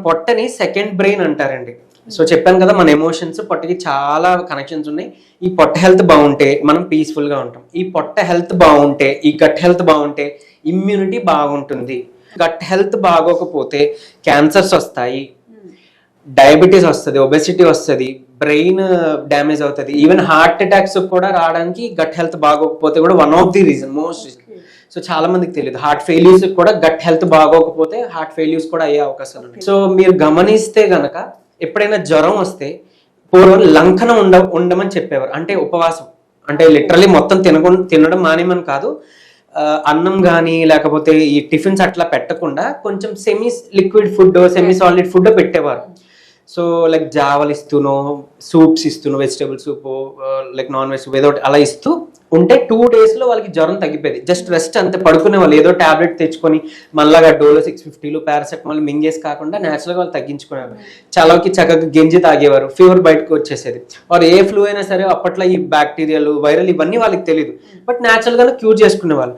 పొట్టని second brain అంటారండి. So చెప్పాను కదా, మన ఎమోషన్స్ పొట్టకి చాలా కనెక్షన్స్ ఉన్నాయి. ఈ పొట్ట హెల్త్ బాగుంటే మనం పీస్ఫుల్గా ఉంటాం. ఈ పొట్ట హెల్త్ బాగుంటే, ఈ గట్ హెల్త్ బాగుంటే ఇమ్యూనిటీ బాగుంటుంది. గట్ హెల్త్ బాగోకపోతే క్యాన్సర్స్ వస్తాయి, డయాబెటీస్ వస్తుంది, ఒబెసిటీ వస్తుంది, బ్రెయిన్ డ్యామేజ్ అవుతుంది, ఈవెన్ హార్ట్ అటాక్స్ కూడా రావడానికి గట్ హెల్త్ బాగోకపోతే కూడా one of the reason most. So చాలా మందికి తెలియదు, హార్ట్ ఫెయిల్యూర్స్ కూడా గట్ హెల్త్ బాగోకపోతే హార్ట్ ఫెయిల్యూర్స్ కూడా అయ్యే అవకాశాలు ఉన్నాయి. సో మీరు గమనిస్తే గనక ఎప్పుడైనా జ్వరం వస్తే పూర్వం లంకనం ఉండమని చెప్పేవారు. అంటే ఉపవాసం, అంటే లిటరలీ మొత్తం తినడం మానేమని కాదు, అన్నం కానీ లేకపోతే ఈ టిఫిన్స్ అట్లా పెట్టకుండా కొంచెం semi liquid food, semi solid food పెట్టేవారు. సో లైక్ జావలు ఇస్తూనో, సూప్స్ ఇస్తూనో, vegetable soup, like non veg ఏదో అలా ఇస్తూ ఉంటే 2 days వాళ్ళకి జ్వరం తగ్గిపోయేది. జస్ట్ రెస్ట్ అంతే, పడుకునే వాళ్ళు. ఏదో టాబ్లెట్ తెచ్చుకొని మళ్ళాగా డోలో 650 పారాసెటమాల్ మింగేసి కాకుండా న్యాచురల్గా వాళ్ళు తగ్గించుకునేవారు. చలవకి చక్కగా గెంజి తాగేవారు, ఫీవర్ బయటకు వచ్చేసేది. వారు ఏ ఫ్లూ అయినా సరే అప్పట్లో ఈ బ్యాక్టీరియాలు, వైరల్ ఇవన్నీ వాళ్ళకి తెలియదు, బట్ న్యాచురల్గానే క్యూర్ చేసుకునేవాళ్ళు.